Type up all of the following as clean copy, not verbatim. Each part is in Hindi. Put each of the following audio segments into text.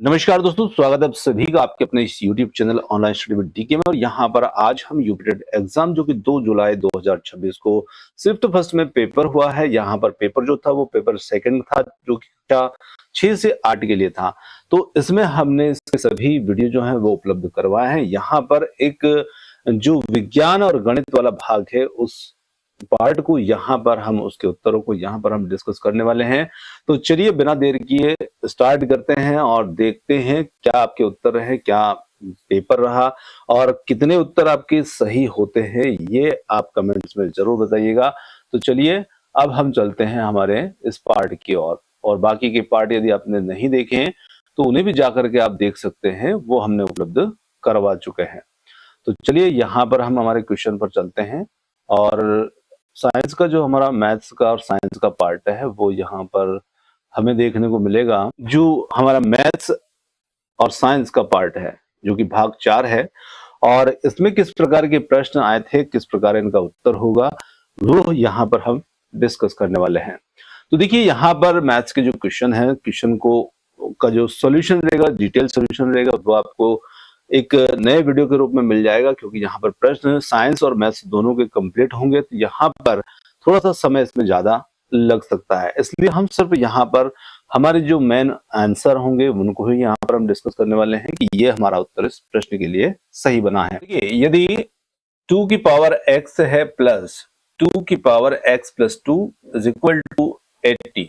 नमस्कार दोस्तों, स्वागत है आप सभी का आपके अपने इस YouTube channel online study with DK में। और यहाँ पर आज हम यूपीटेट एग्जाम जो कि 2 जुलाई 2026 को सिर्फ तो फर्स्ट में पेपर हुआ है। यहाँ पर पेपर जो था वो पेपर सेकंड था, जो कि कक्षा 6 से 8 के लिए था। तो इसमें हमने इसके सभी वीडियो जो है वो उपलब्ध करवाए हैं। यहाँ पर एक जो विज्ञान और गणित वाला भाग है उस पार्ट को यहाँ पर हम उसके उत्तरों को यहाँ पर हम डिस्कस करने वाले हैं। तो चलिए बिना देर किए स्टार्ट करते हैं और देखते हैं क्या आपके उत्तर रहे, क्या पेपर रहा और कितने उत्तर आपके सही होते हैं, ये आप कमेंट्स में जरूर बताइएगा। तो चलिए अब हम चलते हैं हमारे इस पार्ट की ओर। और बाकी के पार्ट यदि आपने नहीं देखे हैं तो उन्हें भी जाकर के आप देख सकते हैं, वो हमने उपलब्ध करवा चुके हैं। तो चलिए यहाँ पर हम हमारे क्वेश्चन पर चलते हैं। और साइंस का जो हमारा मैथ्स का और साइंस का पार्ट है वो यहाँ पर हमें देखने को मिलेगा। जो हमारा मैथ्स और साइंस का पार्ट है जो कि भाग 4 है, और इसमें किस प्रकार के प्रश्न आए थे, किस प्रकार इनका उत्तर होगा, वो यहाँ पर हम डिस्कस करने वाले हैं। तो देखिए यहाँ पर मैथ्स के जो क्वेश्चन है, क्वेश्चन को का जो सॉल्यूशन रहेगा, डिटेल सॉल्यूशन रहेगा, वो आपको एक नए वीडियो के रूप में मिल जाएगा। क्योंकि यहाँ पर प्रश्न साइंस और मैथ्स दोनों के कंप्लीट होंगे, तो यहाँ पर थोड़ा सा समय इसमें ज्यादा लग सकता है। इसलिए हम सिर्फ यहाँ पर हमारे जो मेन आंसर होंगे उनको ही यहाँ पर हम डिस्कस करने वाले हैं कि ये हमारा उत्तर इस प्रश्न के लिए सही बना है। देखिए यदि 2 की पावर x है प्लस 2 की power x plus 2 is equal to 80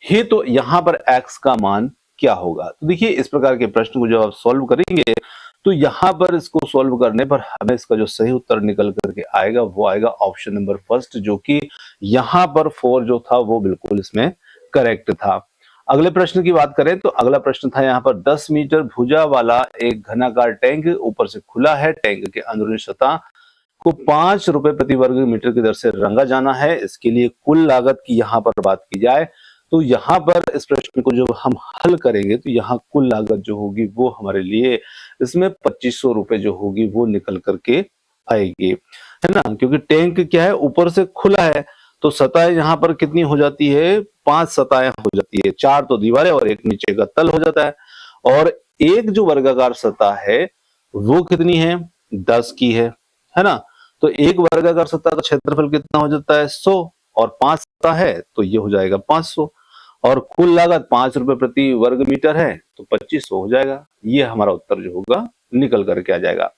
है, तो यहाँ पर x का मान क्या होगा। तो देखिए इस प्रकार के प्रश्न को जब आप सॉल्व करेंगे तो यहाँ पर इसको सॉल्व करने पर हमें इसका जो सही उत्तर निकल करके आएगा वो आएगा ऑप्शन नंबर फर्स्ट, जो कि यहाँ पर 4 जो था वो बिल्कुल इसमें करेक्ट था। अगले प्रश्न की बात करें तो अगला प्रश्न था यहाँ पर 10 मीटर भुजा वाला एक घनाकार टैंक ऊपर से खुला है। टैंक के अंदरूनी सतह को 5 रुपए प्रति वर्ग मीटर की दर से रंगा जाना है। इसके लिए कुल लागत की यहाँ पर बात की जाए तो यहाँ पर इस प्रश्न को जब हम हल करेंगे तो यहाँ कुल लागत जो होगी वो हमारे लिए इसमें 2500 रुपए जो होगी वो निकल करके आएगी, है ना। क्योंकि टैंक क्या है, ऊपर से खुला है, तो सतह यहाँ पर कितनी हो जाती है, 5 सतहें हो जाती है। 4 तो दीवारें और एक नीचे का तल हो जाता है। और एक जो वर्गाकार सतह है वो कितनी है, 10 की है ना। तो एक वर्गाकार सतह का क्षेत्रफल कितना हो जाता है, 100, और 5 सतह है तो ये हो जाएगा 500, और कुल लागत 5 रुपए प्रति वर्ग मीटर है तो 2500 हो जाएगा। ये हमारा उत्तर जो होगा निकल करके आ जाएगा।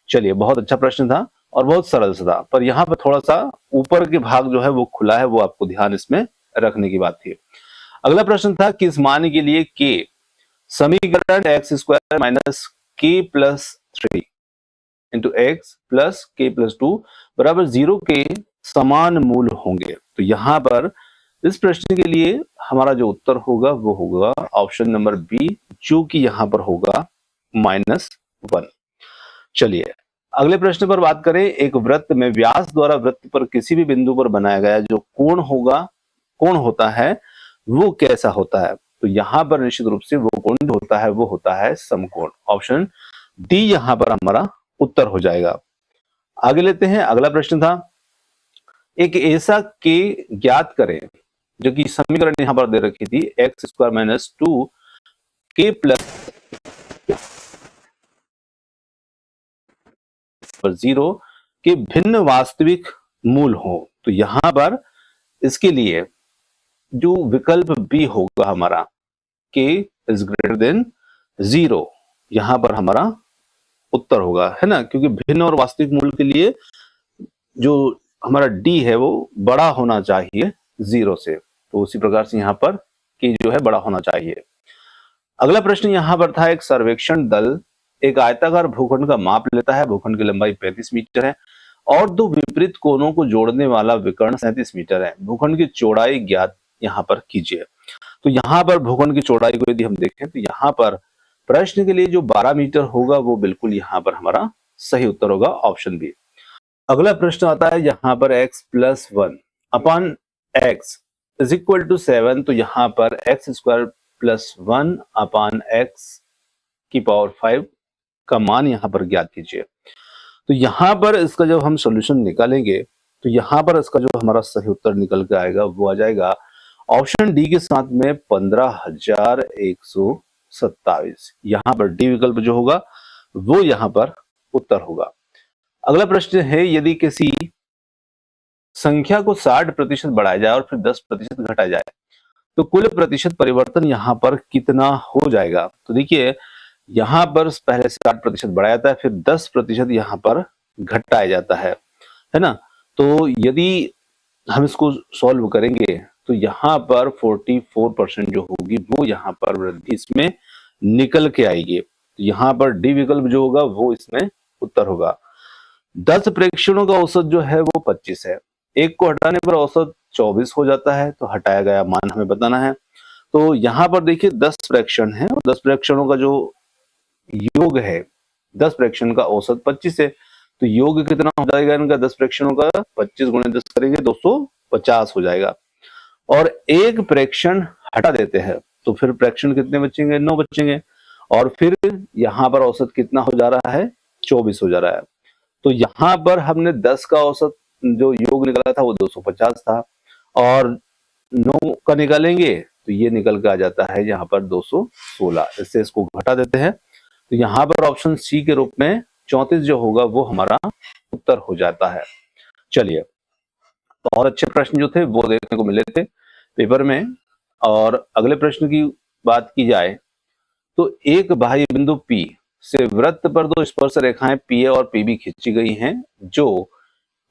चलिए बहुत अच्छा प्रश्न था और बहुत सरल सा था, पर यहाँ पर थोड़ा सा ऊपर के भाग जो है वो खुला है, वो आपको ध्यान इसमें रखने की बात थी। अगला प्रश्न था किस मान के लिए के समीकरण एक्स स्क्वायर माइनस के प्लस 3 इंटू एक्स प्लस के प्लस 2 बराबर 0 के समान मूल होंगे। तो यहाँ पर इस प्रश्न के लिए हमारा जो उत्तर होगा वो होगा ऑप्शन नंबर बी, जो कि यहाँ पर होगा -1। चलिए अगले प्रश्न पर बात करें। एक वृत्त में व्यास द्वारा वृत्त पर किसी भी बिंदु पर बनाया गया जो कोण होता है वो कैसा होता है। तो यहाँ पर निश्चित रूप से वो कोण जो होता है वो होता है समकोण। ऑप्शन डी यहाँ पर हमारा उत्तर हो जाएगा। आगे लेते हैं। अगला प्रश्न था एक ऐसा के ज्ञात करें, जो कि समीकरण यहां पर दे रखी थी एक्स स्क्वायर माइनस 2 के प्लस 0 के भिन्न वास्तविक मूल हो। तो यहां पर इसके लिए जो विकल्प बी होगा हमारा के इज ग्रेटर देन 0, यहां पर हमारा उत्तर होगा, है ना। क्योंकि भिन्न और वास्तविक मूल के लिए जो हमारा डी है वो बड़ा होना चाहिए 0 से, तो उसी प्रकार से यहाँ पर की जो है बड़ा होना चाहिए। अगला प्रश्न यहाँ पर था एक सर्वेक्षण दल एक आयताकार भूखंड का माप लेता है। भूखंड की लंबाई 35 मीटर है और दो विपरीत कोनों को जोड़ने वाला विकर्ण 37 मीटर है। भूखंड की चौड़ाई ज्ञात यहाँ पर कीजिए। तो यहाँ पर भूखंड की चौड़ाई को यदि हम देखें तो यहाँ पर प्रश्न के लिए जो 12 मीटर होगा वो बिल्कुल यहाँ पर हमारा सही उत्तर होगा, ऑप्शन बी। अगला प्रश्न आता है यहाँ पर x plus 1 upon x is equal to 7। तो यहाँ पर x square plus 1 upon x की पावर 5 का मान यहाँ पर ज्ञात कीजिए। तो यहाँ पर इसका जब हम सॉल्यूशन निकालेंगे तो यहाँ पर इसका जो हमारा सही उत्तर निकल के आएगा वो आ जाएगा ऑप्शन डी के साथ में 15,160। 27। यहाँ पर डी विकल्प जो होगा वो यहाँ पर उत्तर होगा। अगला प्रश्न है, यदि किसी संख्या को 60% बढ़ाया जाए और फिर 10% घटाया जाए तो कुल प्रतिशत परिवर्तन यहाँ पर कितना हो जाएगा। तो देखिए यहाँ पर पहले 60% बढ़ाया जाता है, फिर 10% यहाँ पर घटाया जाता है ना। तो यदि हम इसको सॉल्व करेंगे तो यहाँ पर 44% जो होगी वो यहाँ पर वृद्धि इसमें निकल के आएगी। तो यहाँ पर डी विकल्प जो होगा वो इसमें उत्तर होगा। 10 प्रेक्षणों का औसत जो है वो 25 है, एक को हटाने पर औसत 24 हो जाता है, तो हटाया गया मान हमें बताना है। तो यहाँ पर देखिए 10 प्रेक्षण है और 10 प्रेक्षणों का जो योग है, 10 प्रेक्षण का औसत 25 है, तो योग कितना हो जाएगा इनका 10 प्रेक्षणों का, 25 गुणे 10 करेंगे 250 हो जाएगा। और एक प्रेक्षण हटा देते हैं तो फिर प्रेक्षण कितने बचेंगे, 9 बचेंगे। और फिर यहाँ पर औसत कितना हो जा रहा है, 24 हो जा रहा है। तो यहाँ पर हमने 10 का औसत जो योग निकाला था वो 250 था, और 9 का निकालेंगे तो ये निकल के आ जाता है यहाँ पर 216। इससे इसको घटा देते हैं तो यहाँ पर ऑप्शन सी के रूप में 34 जो होगा वो हमारा उत्तर हो जाता है। चलिए, बहुत अच्छे प्रश्न जो थे वो देखने को मिले थे पेपर में। और अगले प्रश्न की बात की जाए तो एक बाह्य बिंदु P से वृत्त पर दो स्पर्श रेखाएं PA और PB खींची गई हैं जो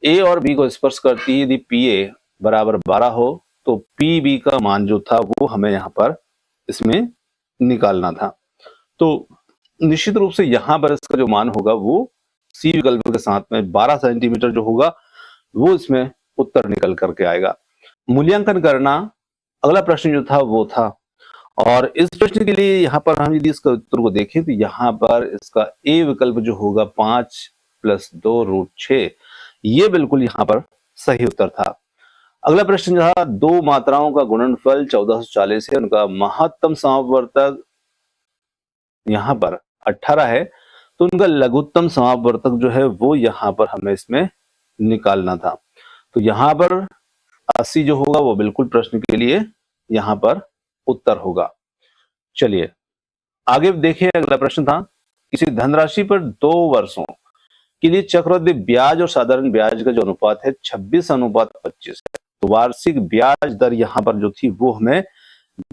A और B को स्पर्श करती है। यदि PA बराबर 12 हो तो PB का मान जो था वो हमें यहाँ पर इसमें निकालना था। तो निश्चित रूप से यहाँ पर इसका जो मान होगा वो सी विकल्प के साथ में 12 सेंटीमीटर जो होगा वो इसमें उत्तर निकल करके आएगा। मूल्यांकन करना अगला प्रश्न जो था वो था, और इस प्रश्न के लिए यहाँ पर हम यदि इसका उत्तर को देखें तो यहाँ पर इसका ए विकल्प जो होगा 5 + 2√6, ये बिल्कुल यहाँ पर सही उत्तर था। अगला प्रश्न था, दो मात्राओं का गुणनफल 1440 है, उनका महत्तम समापवर्तक यहाँ पर 18 है, तो उनका लघुत्तम समापवर्तक जो है वो यहाँ पर हमें इसमें निकालना था। तो यहाँ पर 80 जो होगा वो बिल्कुल प्रश्न के लिए यहाँ पर उत्तर होगा। चलिए आगे देखिए, अगला प्रश्न था, किसी धनराशि पर 2 वर्षों के लिए चक्रवृद्धि ब्याज और साधारण ब्याज का जो अनुपात है 26:25 है, तो वार्षिक ब्याज दर यहाँ पर जो थी वो हमें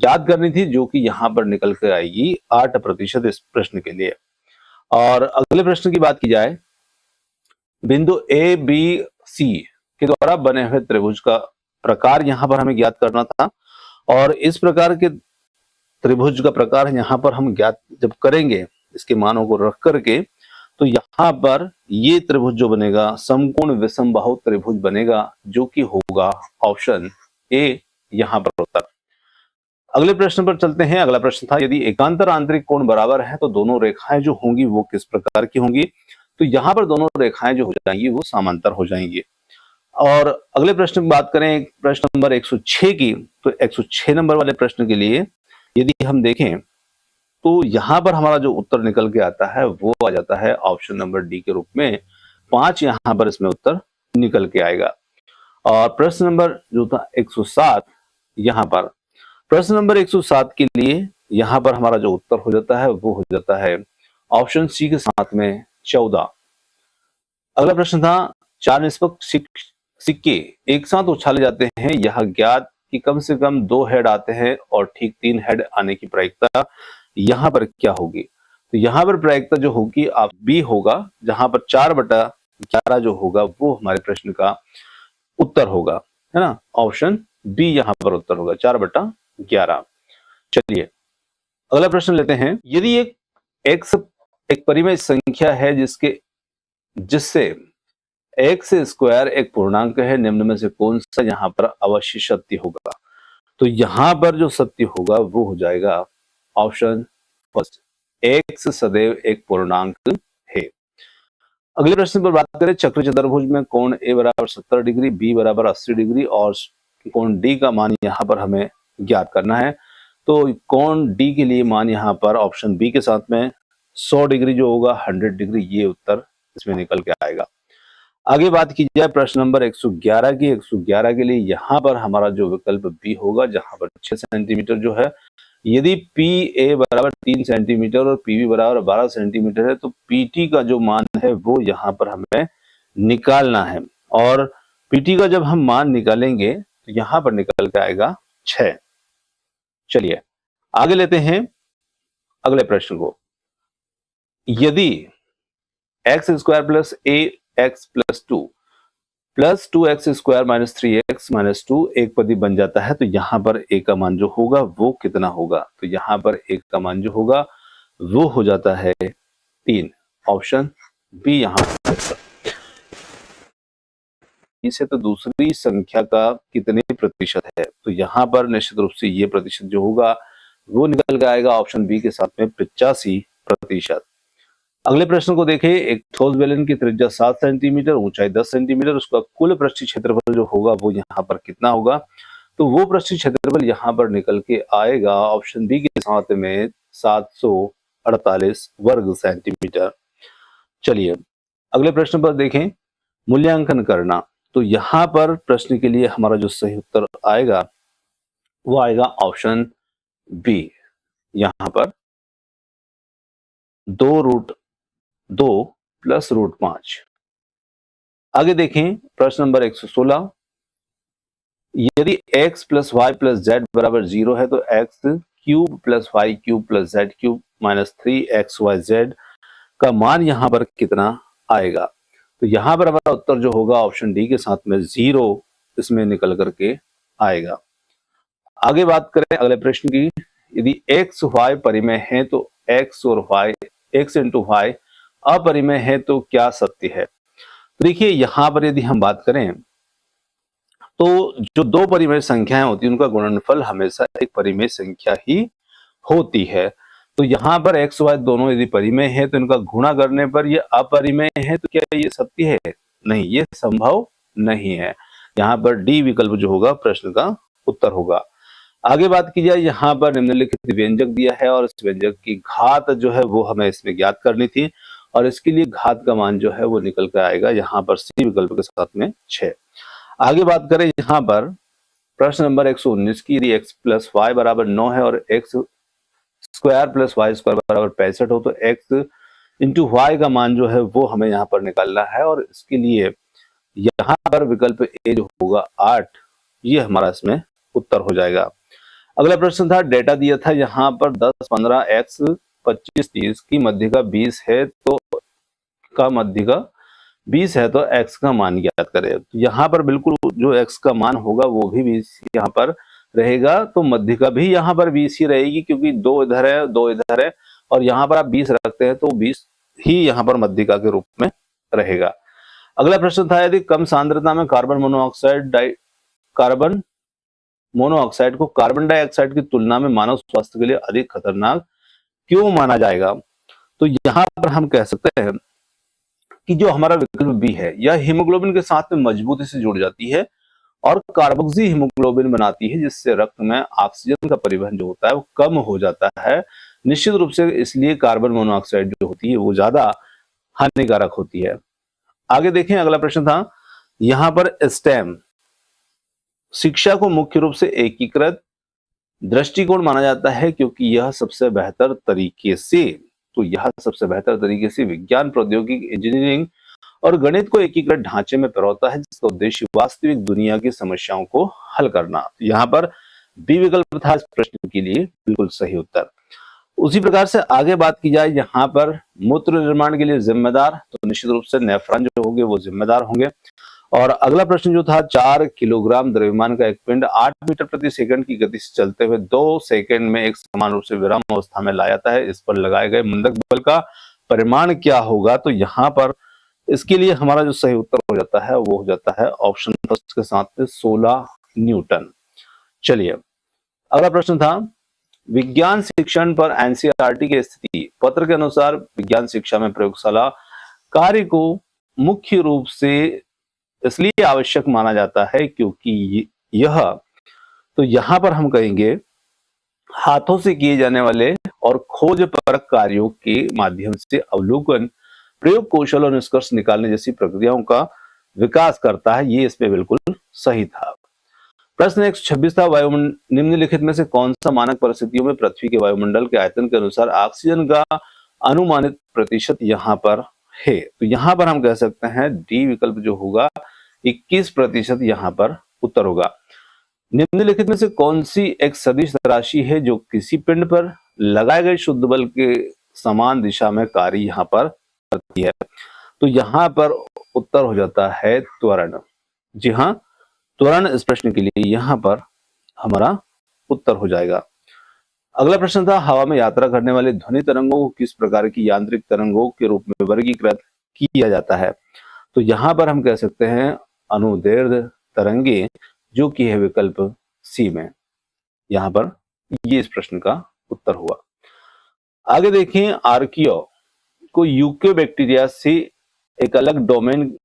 याद करनी थी, जो कि यहाँ पर निकल कर आएगी 8% इस प्रश्न के लिए। और अगले प्रश्न की बात की जाए, बिंदु ABC के द्वारा बने हुए त्रिभुज का प्रकार यहाँ पर हमें ज्ञात करना था, और इस प्रकार के त्रिभुज का प्रकार यहाँ पर हम ज्ञात जब करेंगे इसके मानों को रख करके, तो यहाँ पर ये त्रिभुज जो बनेगा समकोण विषमबाहु त्रिभुज बनेगा, जो कि होगा ऑप्शन ए यहाँ पर उत्तर। अगले प्रश्न पर चलते हैं। अगला प्रश्न था, यदि एकांतर आंतरिक कोण बराबर है तो दोनों रेखाएं जो होंगी वो किस प्रकार की होंगी। तो यहाँ पर दोनों रेखाएं जो हो जाएंगी वो समांतर हो जाएंगी। और अगले प्रश्न की बात करें, प्रश्न नंबर 106 की, तो 106 नंबर वाले प्रश्न के लिए यदि हम देखें तो यहाँ पर हमारा जो उत्तर निकल के आता है वो आ जाता है ऑप्शन नंबर डी के रूप में 5, यहाँ पर इसमें उत्तर निकल के आएगा। और प्रश्न नंबर जो था 107, यहाँ पर प्रश्न नंबर 107 के लिए यहाँ पर हमारा जो उत्तर हो जाता है वो हो जाता है ऑप्शन सी के साथ में 14। अगला प्रश्न था, 4 निष्पक्ष सिक्के एक साथ उछाले जाते हैं, यह ज्ञात कि कम से कम 2 हेड आते हैं और ठीक 3 हेड आने की प्रायिकता यहाँ पर क्या होगी। तो यहाँ पर प्रायिकता जो होगी आप बी होगा, जहां पर 4/11 जो होगा वो हमारे प्रश्न का उत्तर होगा, है ना। ऑप्शन बी यहाँ पर उत्तर होगा 4/11। चलिए अगला प्रश्न लेते हैं, यदि एक एक्स एक परिमेय संख्या है जिससे एक्स स्क्वायर एक पूर्णांक है, निम्न में से कौन सा यहाँ पर अवश्य सत्य होगा। तो यहाँ पर जो सत्य होगा वो हो जाएगा ऑप्शन फर्स्ट, एक्स सदैव एक पूर्णांक है। अगले प्रश्न पर बात करें, चक्र चतुर्भुज में कोण ए बराबर 70 डिग्री, बी बराबर 80 डिग्री और कोण डी का मान यहाँ पर हमें ज्ञात करना है। तो कोण डी के लिए मान यहाँ पर ऑप्शन बी के साथ में 100 डिग्री जो होगा 100 डिग्री, ये उत्तर इसमें निकल के आएगा। आगे बात की जाए प्रश्न नंबर 111 की, 111 के लिए यहाँ पर हमारा जो विकल्प बी होगा, जहां पर 6 सेंटीमीटर जो है यदि पी ए बराबर 3 सेंटीमीटर और पी बी बराबर 12 सेंटीमीटर है तो पी टी का जो मान है वो यहाँ पर हमें निकालना है, और पी टी का जब हम मान निकालेंगे तो यहाँ पर निकल के आएगा 6। चलिए आगे लेते हैं अगले प्रश्न को। यदि x square plus a x plus 2 plus 2x square minus 3x minus 2 एक पदी बन जाता है तो यहाँ पर a का मान जो होगा वो कितना होगा? तो यहाँ पर a का मान जो होगा वो हो जाता है 3। ऑप्शन बी यहाँ इसे तो दूसरी संख्या का कितने प्रतिशत है? तो यहाँ पर निश्चित रूप से ये प्रतिशत जो होगा वो निकल के आएगा ऑप्शन बी के साथ में 85%। अगले प्रश्न को देखें। एक ठोस बेलन की त्रिज्या 7 सेंटीमीटर, ऊंचाई 10 सेंटीमीटर, उसका कुल पृष्ठीय क्षेत्रफल जो होगा वो यहाँ पर कितना होगा? तो वो पृष्ठीय क्षेत्रफल यहाँ पर निकल के आएगा ऑप्शन बी के साथ में 748 वर्ग सेंटीमीटर। चलिए अगले प्रश्न पर देखें। मूल्यांकन करना। तो यहाँ पर प्रश्न के लिए हमारा जो सही उत्तर आएगा वो आएगा ऑप्शन बी, यहाँ पर 2√2 प्लस √5। आगे देखें प्रश्न नंबर 116। यदि x plus y plus z बराबर 0 है तो x cube plus y cube plus z cube minus 3xyz का मान यहाँ पर कितना आएगा? तो यहाँ पर हमारा उत्तर जो होगा ऑप्शन डी के साथ में 0 इसमें निकल करके आएगा। आगे बात करें अगले प्रश्न की। यदि x y परिमेय है तो x और y x इंटू वाई अपरिमेय है तो क्या सत्य है? तो देखिए यहाँ पर यदि हम बात करें तो जो दो परिमेय संख्याएं होती हैं उनका गुणनफल हमेशा एक परिमेय संख्या ही होती है। तो यहाँ पर एक्स वाई दोनों यदि परिमेय है तो इनका गुणा करने पर ये अपरिमेय है तो क्या ये सत्य है? नहीं, ये संभव नहीं है। यहाँ पर डी विकल्प जो होगा प्रश्न का उत्तर होगा। आगे बात की जाए, यहाँ पर निम्नलिखित व्यंजक दिया है और इस व्यंजक की घात जो है वो हमें इसमें ज्ञात करनी थी, और इसके लिए घात का मान जो है वो निकल कर आएगा यहाँ पर सी विकल्प के साथ में 6। आगे बात करें यहाँ पर प्रश्न नंबर 119 की। यदि x प्लस वाई बराबर 9 है और x square plus y square बराबर 65 हो तो x इंटू वाई का मान जो है वो हमें यहाँ पर निकालना है, और इसके लिए यहाँ पर विकल्प ए जो होगा 8, ये हमारा इसमें उत्तर हो जाएगा। अगला प्रश्न था, डेटा दिया था यहाँ पर 10 15 x 25 30 की मध्यिका 20 है तो मध्यिका 20 है तो x का मान ज्ञात करें। तो यहाँ पर बिल्कुल जो x का मान होगा वो भी 20 यहाँ पर रहेगा, तो मध्यिका भी यहाँ पर 20 ही रहेगी, क्योंकि 2 इधर है 2 इधर है, और यहाँ पर आप 20 रखते हैं तो 20 ही यहाँ पर मध्यिका के रूप में रहेगा। अगला प्रश्न था, यदि कम सांद्रता में कार्बन मोनोऑक्साइड को कार्बन डाइऑक्साइड की तुलना में मानव स्वास्थ्य के लिए अधिक खतरनाक क्यों माना जाएगा? तो यहाँ पर हम कह सकते हैं कि जो हमारा विकल्प बी है यह हीमोग्लोबिन के साथ में मजबूती से जुड़ जाती है और कार्बोक्सी हीमोग्लोबिन बनाती है, जिससे रक्त में ऑक्सीजन का परिवहन जो होता है वो कम हो जाता है निश्चित रूप से। इसलिए कार्बन मोनोऑक्साइड जो होती है वो ज्यादा हानिकारक होती है। आगे देखें अगला प्रश्न था, यहाँ पर स्टेम शिक्षा को मुख्य रूप से एकीकृत दृष्टिकोण माना जाता है क्योंकि यह सबसे बेहतर तरीके से विज्ञान, प्रौद्योगिकी, इंजीनियरिंग और गणित को एकीकृत ढांचे में पिरोता है, जिसका उद्देश्य वास्तविक दुनिया की समस्याओं को हल करना। यहाँ पर बी विकल्प था इस प्रश्न के लिए बिल्कुल सही उत्तर। उसी प्रकार से आगे बात की जाए, यहाँ पर मूत्र निर्माण के लिए जिम्मेदार, तो निश्चित रूप से नेफ्रॉन जो होंगे वो जिम्मेदार होंगे। और अगला प्रश्न जो था, 4 किलोग्राम द्रव्यमान का एक पिंड 8 मीटर प्रति सेकंड की गति से चलते हुए 2 सेकंड में एक समान रूप से विराम अवस्था में लाया जाता है, इस पर लगाए गए मंदक बल का परिमाण क्या होगा? तो यहाँ पर इसके लिए हमारा जो सही उत्तर हो जाता है वो हो जाता है ऑप्शन फर्स्ट के साथ में 16 न्यूटन। चलिए अगला प्रश्न था, विज्ञान शिक्षण पर एनसीईआरटी की स्थिति पत्र के अनुसार विज्ञान शिक्षा में प्रयोगशाला कार्य को मुख्य रूप से इसलिए आवश्यक माना जाता है क्योंकि यह, तो यहां पर हम कहेंगे हाथों से किए जाने वाले और खोज परक कार्यों के माध्यम से अवलोकन, प्रयोग कौशल और निष्कर्ष निकालने जैसी प्रक्रियाओं का विकास करता है। ये इसमें बिल्कुल सही था। प्रश्न 126 था, वायुमंडल निम्नलिखित में से कौन सा मानक परिस्थितियों में पृथ्वी के वायुमंडल के आयतन के अनुसार ऑक्सीजन का अनुमानित प्रतिशत यहाँ पर है? तो यहाँ पर हम कह सकते हैं डी विकल्प जो होगा 21% यहाँ पर उत्तर होगा। निम्नलिखित में से कौन सी एक सदिश राशि है जो किसी पिंड पर लगाए गए शुद्ध बल के समान दिशा में कार्य यहाँ पर करती है? तो यहाँ पर उत्तर हो जाता है त्वरण। जी हाँ, त्वरण इस प्रश्न के लिए यहाँ पर हमारा उत्तर हो जाएगा। अगला प्रश्न था, हवा में यात्रा करने वाले ध्वनि तरंगों को किस प्रकार की यांत्रिक तरंगों के रूप में वर्गीकृत किया जाता है? तो यहाँ पर हम कह सकते हैं अनुदैर्घ्य तरंगे, जो कि है विकल्प सी में। यहाँ पर ये इस प्रश्न का उत्तर हुआ। आगे देखें, आर्कियो को यूके बैक्टीरिया से एक अलग डोमेन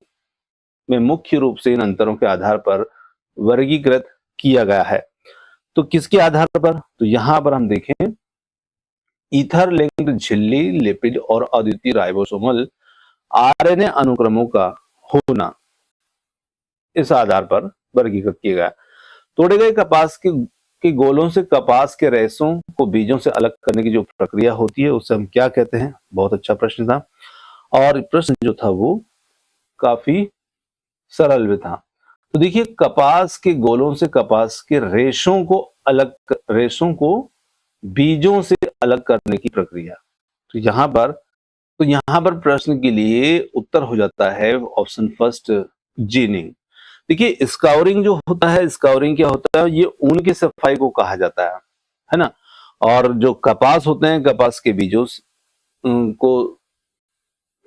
में मुख्य रूप से इन अंतरों के आधार पर वर्गीकृत किया गया है। तो किसके आधार पर? तो यहां पर हम देखें ईथर लिंक्ड झिल्ली, लिपिड और अद्वितीय राइबोसोमल आरएनए अनुक्रमों का होना, इस आधार पर वर्गीकृत किया गया। तोड़े गए कपास के गोलों से कपास के रेशों को बीजों से अलग करने की जो प्रक्रिया होती है उसे हम क्या कहते हैं? बहुत अच्छा प्रश्न था, और प्रश्न जो था वो काफी सरल भी था। तो देखिए, कपास के गोलों से कपास के रेशों को बीजों से अलग करने की प्रक्रिया। तो यहाँ पर प्रश्न के लिए उत्तर हो जाता है ऑप्शन फर्स्ट, जीनिंग। देखिए, स्काउरिंग जो होता है, स्काउरिंग क्या होता है? ये ऊन की सफाई को कहा जाता है ना। और जो कपास होते हैं, कपास के बीजों को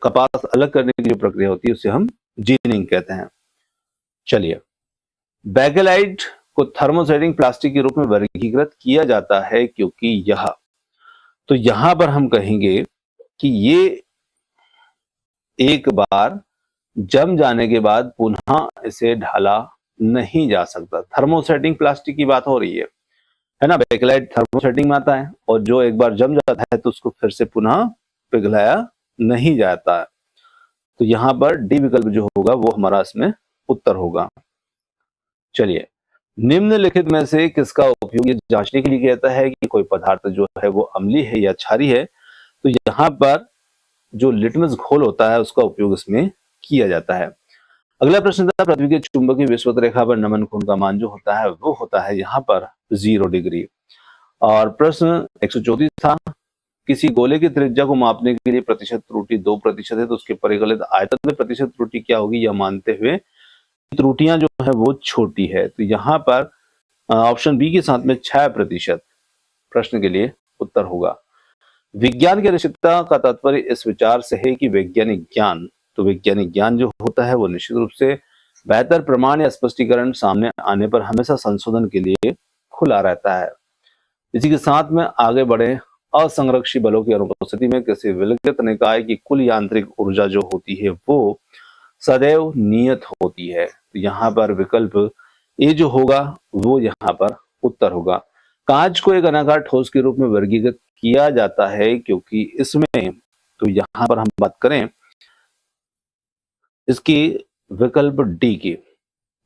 कपास अलग करने की जो प्रक्रिया होती है उसे हम जीनिंग कहते हैं। चलिए, बेकेलाइट को थर्मोसेटिंग प्लास्टिक के रूप में वर्गीकृत किया जाता है क्योंकि यह, तो यहां पर हम कहेंगे कि ये एक बार जम जाने के बाद पुनः इसे ढाला नहीं जा सकता। थर्मोसेटिंग प्लास्टिक की बात हो रही है ना। बेकेलाइट थर्मोसेटिंग में आता है, और जो एक बार जम जाता है तो उसको फिर से पुनः पिघलाया नहीं जाता है। तो यहां पर डी विकल्प जो होगा वो हमारा इसमें उत्तर होगा। चलिए, निम्नलिखित में से किसका उपयोग ये जांचने के लिए कहता है कि कोई पदार्थ जो है वो अम्लीय है या क्षारीय है? तो यहाँ पर जो लिटमस घोल होता है उसका उपयोग इसमें किया जाता है। अगला प्रश्न था, पृथ्वी के चुंबकीय विषुवत रेखा पर नमन कोण का मान जो होता है वो होता है यहाँ पर 0 डिग्री। और प्रश्न 134 था, किसी गोले की त्रिज्या को मापने के लिए प्रतिशत त्रुटि 2% है, तो उसके परिकलित आयतन में प्रतिशत त्रुटि क्या होगी, यह मानते हुए त्रुटियां जो है वो छोटी है। तो यहाँ पर ऑप्शन बी के साथ में 6% प्रश्न के लिए उत्तर होगा। विज्ञान की अनिश्चितता का तात्पर्य इस विचार से है कि वैज्ञानिक ज्ञान, तो वैज्ञानिक ज्ञान जो होता है वो निश्चित रूप से बेहतर प्रमाण या स्पष्टीकरण सामने आने पर हमेशा संशोधन के लिए खुला रहता है। इसी के साथ में आगे बढ़े, असंरक्षी बलों की अनुपस्थिति में किसी विलगित निकाय की कुल यांत्रिक ऊर्जा जो होती है वो सदैव नियत होती है। तो यहाँ पर विकल्प ए जो होगा वो यहाँ पर उत्तर होगा। कांच को एक अनाकार ठोस के रूप में वर्गीकृत किया जाता है क्योंकि इसमें, तो यहाँ पर हम बात करें इसकी विकल्प डी की,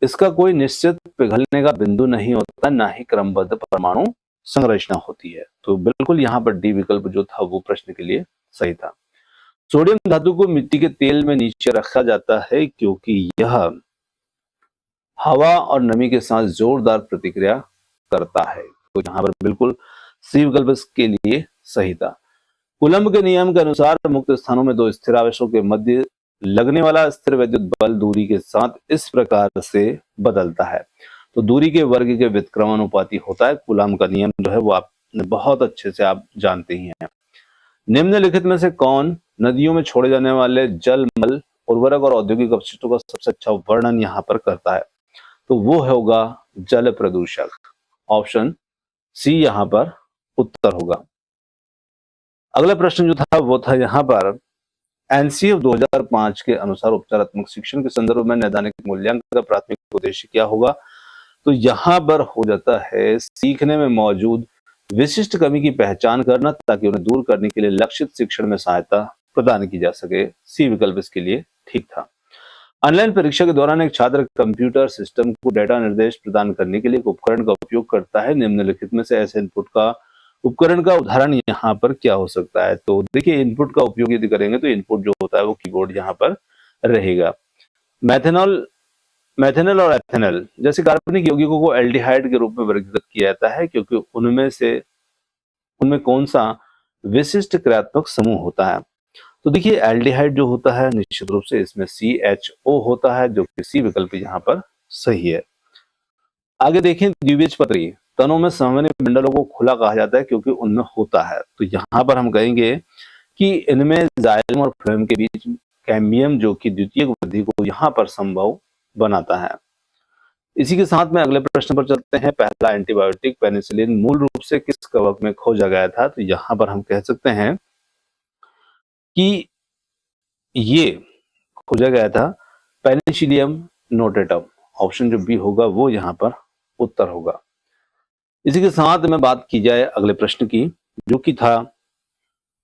इसका कोई निश्चित पिघलने का बिंदु नहीं होता, ना ही क्रमबद्ध परमाणु संरचना होती है। तो बिल्कुल यहाँ पर डी विकल्प जो था वो प्रश्न के लिए सही था। सोडियम धातु को मिट्टी के तेल में नीचे रखा जाता है क्योंकि यह हवा और नमी के साथ जोरदार प्रतिक्रिया करता है। तो यहाँ पर बिल्कुल सी विकल्प इसके लिए सही था। कूलम्ब के नियम के अनुसार मुक्त स्थानों में दो स्थिर आवेशों के मध्य लगने वाला स्थिर विद्युत बल दूरी के साथ इस प्रकार से बदलता है। तो दूरी के वर्ग के व्युत्क्रमानुपाती होता है। कूलम्ब का नियम जो है वो आप बहुत अच्छे से आप जानते ही हैं। निम्नलिखित में से कौन नदियों में छोड़े जाने वाले जल, मल, उर्वरक और औद्योगिक अपशिष्टों का सबसे अच्छा वर्णन यहाँ पर करता है? तो वो होगा जल प्रदूषक। ऑप्शन सी यहाँ पर उत्तर होगा। अगला प्रश्न जो था वो था यहाँ पर, एनसीएफ 2005 के अनुसार उपचारात्मक शिक्षण के संदर्भ में नैदानिक मूल्यांकन का प्राथमिक उद्देश्य क्या होगा? तो यहाँ पर हो जाता है सीखने में मौजूद विशिष्ट कमी की पहचान करना ताकि उन्हें दूर करने के लिए लक्षित शिक्षण में सहायता प्रदान की जा सके। सी विकल्प इसके लिए ठीक था। ऑनलाइन परीक्षा के दौरान एक छात्र कंप्यूटर सिस्टम को डेटा निर्देश प्रदान करने के लिए एक उपकरण का उपयोग करता है। निम्नलिखित में से ऐसे इनपुट का उपकरण का उदाहरण यहाँ पर क्या हो सकता है? तो देखिए, इनपुट का उपयोग यदि करेंगे तो इनपुट जो होता है वो कीबोर्ड यहाँ पर रहेगा। मैथेनॉल मैथेनॉल और एथेनॉल जैसे कार्बनिक यौगिकों को एल्डिहाइड के रूप में वर्गीकृत किया जाता है, क्योंकि उनमें कौन सा विशिष्ट क्रियात्मक समूह होता है? तो देखिए, एल्डिहाइड जो होता है निश्चित रूप से इसमें CHO होता है, जो कि सी विकल्प यहाँ पर सही है। आगे देखें, द्विबीजपत्री तनों में सामान्य मंडलों को खुला कहा जाता है क्योंकि उनमें होता है। तो यहाँ पर हम कहेंगे कि इनमें जाइलम और फ्लोएम के बीच कैम्बियम जो कि द्वितीयक वृद्धि को यहाँ पर संभव बनाता है। इसी के साथ में अगले प्रश्न पर चलते हैं। पहला एंटीबायोटिक पेनिसिलिन मूल रूप से किस कवक में खोजा गया था? तो यहाँ पर हम कह सकते हैं कि ये खोजा गया था पेनिसिलियम नोटेटम। ऑप्शन जो बी होगा वो यहाँ पर उत्तर होगा। इसी के साथ में बात की जाए अगले प्रश्न की, जो कि था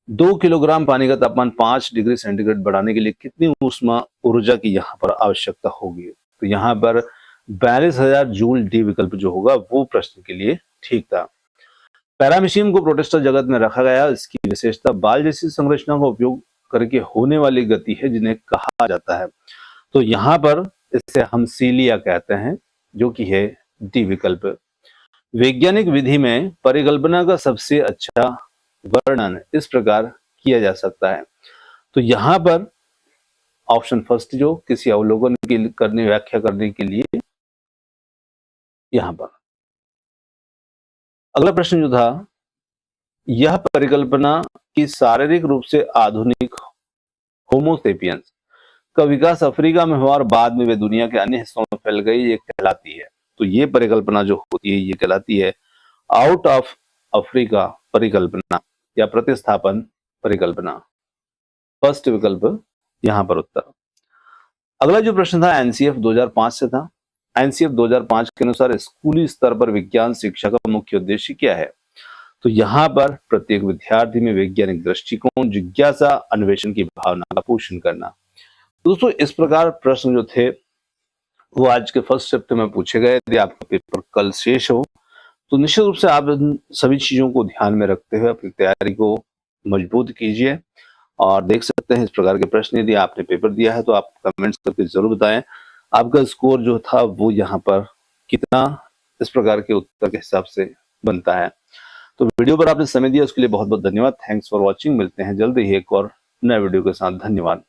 2 किलोग्राम पानी का तापमान 5 डिग्री सेंटीग्रेड बढ़ाने के लिए कितनी ऊष्मा ऊर्जा की यहाँ पर आवश्यकता होगी? तो यहाँ पर 42,000 जूल डी विकल्प जो होगा वो प्रश्न के लिए ठीक था। पैरामीशियम को प्रोटिस्टा जगत में रखा गया। इसकी विशेषता बाल जैसी संरचना का उपयोग करके होने वाली गति है जिन्हें कहा जाता है। तो यहाँ पर इसे हम सीलिया कहते हैं, जो कि है डी विकल्प। वैज्ञानिक विधि में परिकल्पना का सबसे अच्छा वर्णन इस प्रकार किया जा सकता है। तो यहाँ पर ऑप्शन फर्स्ट जो किसी अवलोकन की व्याख्या करने के लिए यहाँ पर। अगला प्रश्न जो था, यह परिकल्पना कि शारीरिक रूप से आधुनिक होमोसेपियंस का विकास अफ्रीका में हुआ और बाद में वे दुनिया के अन्य हिस्सों में फैल गई, ये कहलाती है। तो ये परिकल्पना जो होती है ये कहलाती है आउट ऑफ अफ्रीका परिकल्पना या प्रतिस्थापन परिकल्पना। फर्स्ट विकल्प यहाँ पर उत्तर। अगला जो प्रश्न था एनसीएफ 2005 से था। एनसीएफ 2005 के अनुसार स्कूली स्तर पर विज्ञान शिक्षा का मुख्य उद्देश्य क्या है? तो यहाँ पर प्रत्येक विद्यार्थी में वैज्ञानिक दृष्टिकोण, जिज्ञासा, अन्वेषण की भावना का पोषण करना। दोस्तों, इस प्रकार प्रश्न जो थे वो आज के फर्स्ट शिफ्ट में पूछे गए। यदि आपका पेपर कल शेष हो तो निश्चित रूप से आप इन सभी चीजों को ध्यान में रखते हुए अपनी तैयारी को मजबूत कीजिए और देख सकते हैं इस प्रकार के प्रश्न यदि आपने पेपर दिया है तो आप कमेंट्स करके जरूर बताएं आपका स्कोर जो था वो यहाँ पर कितना इस प्रकार के उत्तर के हिसाब से बनता है। तो वीडियो पर आपने समय दिया उसके लिए बहुत बहुत धन्यवाद। Thanks for watching. मिलते हैं जल्दी ही एक और नए वीडियो के साथ। धन्यवाद।